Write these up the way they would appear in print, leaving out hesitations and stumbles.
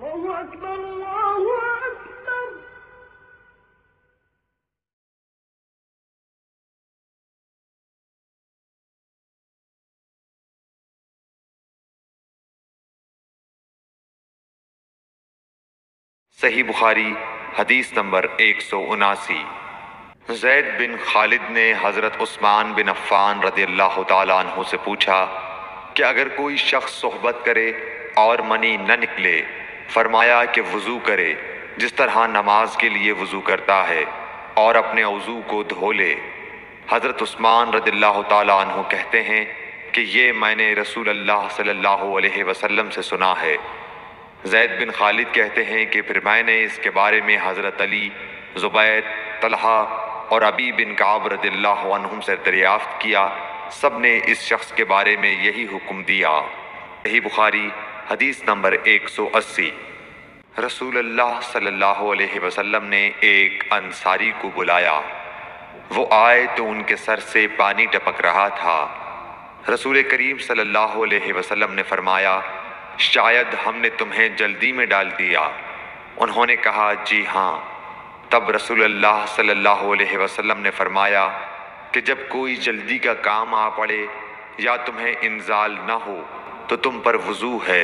الله أكبر الله أكبر. صحیح بخاری حدیث نمبر 179۔ زید بن خالد نے حضرت عثمان بن عفان رضی اللہ تعالیٰ عنہ سے پوچھا کہ اگر کوئی شخص صحبت کرے اور منی نہ نکلے، فرمایا کہ وضو کرے جس طرح نماز کے لیے وضو کرتا ہے اور اپنے وضو کو دھو لے۔ حضرت عثمان رضی اللہ تعالیٰ عنہ کہتے ہیں کہ یہ میں نے رسول اللہ صلی اللہ علیہ وسلم سے سنا ہے۔ زید بن خالد کہتے ہیں کہ پھر میں نے اس کے بارے میں حضرت علی، زبیر، طلحہ اور ابی بن کعب رضی اللہ عنہم سے دریافت کیا، سب نے اس شخص کے بارے میں یہی حکم دیا۔ صحیح بخاری حدیث نمبر 180۔ رسول اللہ صلی اللہ علیہ وسلم نے ایک انصاری کو بلایا۔ وہ آئے تو ان کے سر سے پانی ٹپک رہا تھا۔ رسول کریم صلی اللہ علیہ وسلم نے فرمایا، شاید ہم نے تمہیں جلدی میں ڈال دیا۔ انہوں نے کہا، جی ہاں۔ تب رسول اللہ صلی اللہ علیہ وسلم نے فرمایا کہ جب کوئی جلدی کا کام آ پڑے یا تمہیں انزال نہ ہو تو تم پر وضو ہے،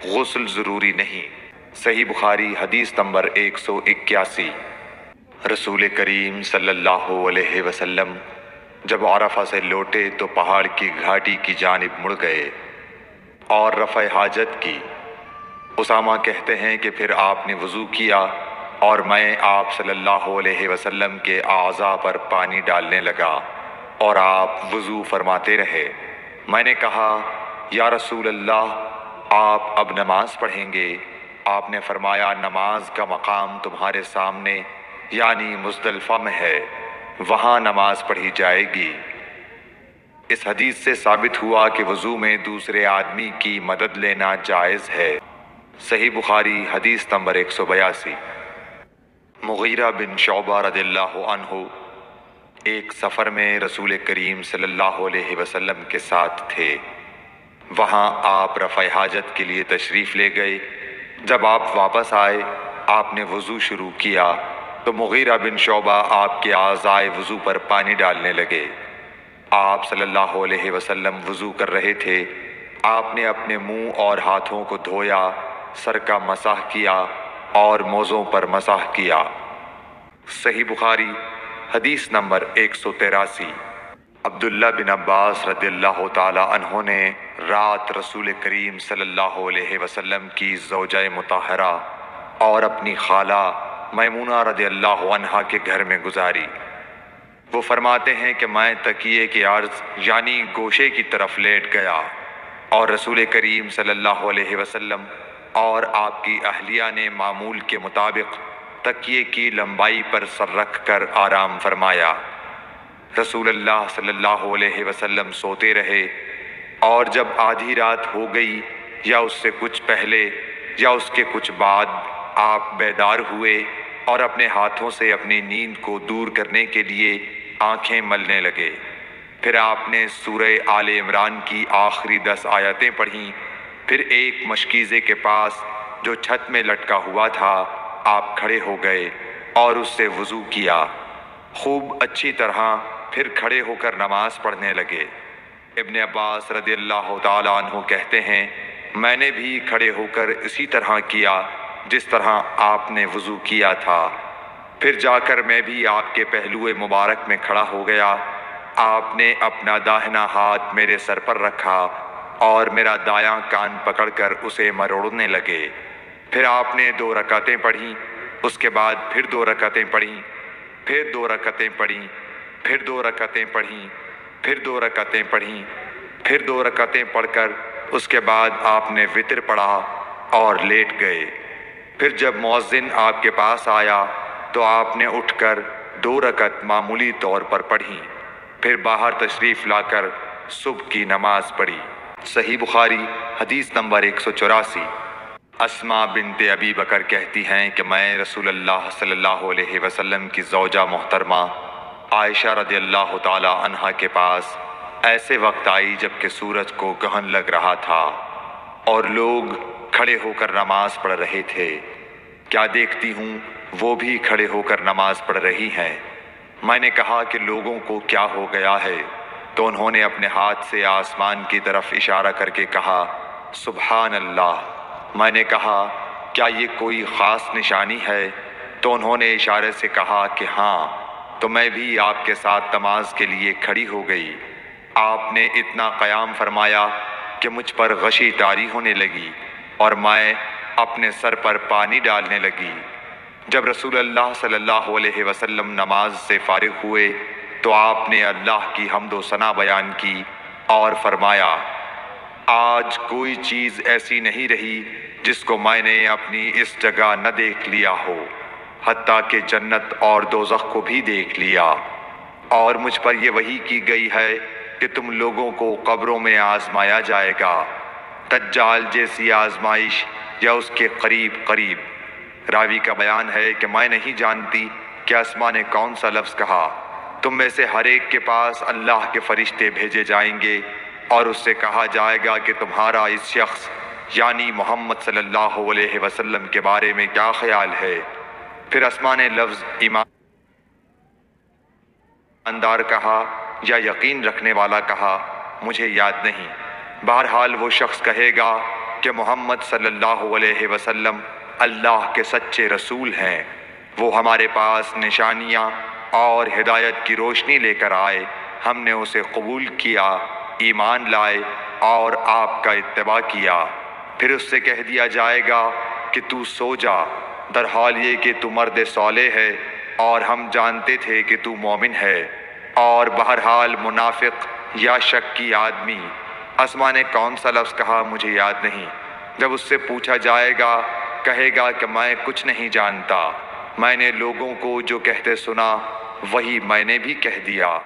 غسل ضروری نہیں۔ صحیح بخاری حدیث نمبر 181۔ رسول کریم صلی اللہ علیہ وسلم جب عرفہ سے لوٹے تو پہاڑ کی گھاٹی کی جانب مڑ گئے اور رفع حاجت کی۔ اسامہ کہتے ہیں کہ پھر آپ نے وضو کیا اور میں آپ صلی اللہ علیہ وسلم کے اعضاء پر پانی ڈالنے لگا اور آپ وضو فرماتے رہے۔ میں نے کہا، یا رسول اللہ، آپ اب نماز پڑھیں گے؟ آپ نے فرمایا، نماز کا مقام تمہارے سامنے یعنی مزدلفہ میں ہے، وہاں نماز پڑھی جائے گی۔ اس حدیث سے ثابت ہوا کہ وضو میں دوسرے آدمی کی مدد لینا جائز ہے۔ صحیح بخاری حدیث نمبر 182۔ مغیرہ بن شعبہ رضی اللہ عنہ ایک سفر میں رسول کریم صلی اللہ علیہ وسلم کے ساتھ تھے۔ وہاں آپ رفع حاجت کے لیے تشریف لے گئے۔ جب آپ واپس آئے، آپ نے وضو شروع کیا تو مغیرہ بن شعبہ آپ کے اعضائے وضو پر پانی ڈالنے لگے۔ آپ صلی اللہ علیہ وسلم وضو کر رہے تھے۔ آپ نے اپنے منہ اور ہاتھوں کو دھویا، سر کا مسح کیا اور موزوں پر مسح کیا۔ صحیح بخاری حدیث نمبر 183۔ عبداللہ بن عباس رضی اللہ تعالی عنہ نے رات رسول کریم صلی اللہ علیہ وسلم کی زوجہ مطہرہ اور اپنی خالہ میمونہ رضی اللہ عنہا کے گھر میں گزاری۔ وہ فرماتے ہیں کہ میں تکیے کے عرض یعنی گوشے کی طرف لیٹ گیا اور رسول کریم صلی اللہ علیہ وسلم اور آپ کی اہلیہ نے معمول کے مطابق تکیے کی لمبائی پر سر رکھ کر آرام فرمایا۔ رسول اللہ صلی اللہ علیہ وسلم سوتے رہے اور جب آدھی رات ہو گئی یا اس سے کچھ پہلے یا اس کے کچھ بعد آپ بیدار ہوئے اور اپنے ہاتھوں سے اپنی نیند کو دور کرنے کے لیے آنکھیں ملنے لگے۔ پھر آپ نے سورہ آل عمران کی آخری 10 آیتیں پڑھیں۔ پھر ایک مشکیزے کے پاس جو چھت میں لٹکا ہوا تھا آپ کھڑے ہو گئے اور اس سے وضو کیا، خوب اچھی طرح، پھر کھڑے ہو کر نماز پڑھنے لگے۔ ابن عباس رضی اللہ تعالی عنہ کہتے ہیں، میں نے بھی کھڑے ہو کر اسی طرح کیا جس طرح آپ نے وضو کیا تھا۔ پھر جا کر میں بھی آپ کے پہلو مبارک میں کھڑا ہو گیا۔ آپ نے اپنا داہنا ہاتھ میرے سر پر رکھا اور میرا دایاں کان پکڑ کر اسے مروڑنے لگے۔ پھر آپ نے 2 رکعتیں پڑھیں، اس کے بعد پھر 2 رکعتیں پڑھیں، پھر 2 رکعتیں پڑھیں، پھر 2 رکعتیں پڑھیں، پھر 2 رکعتیں پڑھیں، پھر 2 رکعتیں پڑھ کر اس کے بعد آپ نے وتر پڑھا اور لیٹ گئے۔ پھر جب مؤذن آپ کے پاس آیا تو آپ نے اٹھ کر 2 رکعت معمولی طور پر پڑھیں، پھر باہر تشریف لا کر صبح کی نماز پڑھی۔ صحیح بخاری حدیث نمبر 184۔ اسماء بنت ابی بکر کہتی ہیں کہ میں رسول اللہ صلی اللہ علیہ وسلم کی زوجہ محترمہ عائشہ رضی اللہ تعالی عنہا کے پاس ایسے وقت آئی جب کہ سورج کو گہن لگ رہا تھا اور لوگ کھڑے ہو کر نماز پڑھ رہے تھے، کیا دیکھتی ہوں وہ بھی کھڑے ہو کر نماز پڑھ رہی ہیں۔ میں نے کہا کہ لوگوں کو کیا ہو گیا ہے؟ تو انہوں نے اپنے ہاتھ سے آسمان کی طرف اشارہ کر کے کہا سبحان اللہ۔ میں نے کہا کیا یہ کوئی خاص نشانی ہے؟ تو انہوں نے اشارے سے کہا کہ ہاں۔ تو میں بھی آپ کے ساتھ نماز کے لیے کھڑی ہو گئی۔ آپ نے اتنا قیام فرمایا کہ مجھ پر غشی طاری ہونے لگی اور میں اپنے سر پر پانی ڈالنے لگی۔ جب رسول اللہ صلی اللہ علیہ وسلم نماز سے فارغ ہوئے تو آپ نے اللہ کی حمد و ثنا بیان کی اور فرمایا آج کوئی چیز ایسی نہیں رہی جس کو میں نے اپنی اس جگہ نہ دیکھ لیا ہو، حتیٰ کہ جنت اور دوزخ کو بھی دیکھ لیا۔ اور مجھ پر یہ وحی کی گئی ہے کہ تم لوگوں کو قبروں میں آزمایا جائے گا، دجال جیسی آزمائش یا اس کے قریب۔ راوی کا بیان ہے کہ میں نہیں جانتی کہ اسما نے کون سا لفظ کہا۔ تم میں سے ہر ایک کے پاس اللہ کے فرشتے بھیجے جائیں گے اور اس سے کہا جائے گا کہ تمہارا اس شخص یعنی محمد صلی اللہ علیہ وسلم کے بارے میں کیا خیال ہے؟ پھر اسما نے لفظ ایماندار کہا یا یقین رکھنے والا کہا، مجھے یاد نہیں۔ بہرحال وہ شخص کہے گا کہ محمد صلی اللہ علیہ وسلم اللہ کے سچے رسول ہیں، وہ ہمارے پاس نشانیاں اور ہدایت کی روشنی لے کر آئے، ہم نے اسے قبول کیا، ایمان لائے اور آپ کا اتباع کیا۔ پھر اس سے کہہ دیا جائے گا کہ تو سو جا، در حال یہ کہ تو مرد صالح ہے اور ہم جانتے تھے کہ تو مومن ہے۔ اور بہرحال منافق یا شکی آدمی، اسما نے کون سا لفظ کہا مجھے یاد نہیں، جب اس سے پوچھا جائے گا کہے گا کہ میں کچھ نہیں جانتا، میں نے لوگوں کو جو کہتے سنا وہی میں نے بھی کہہ دیا۔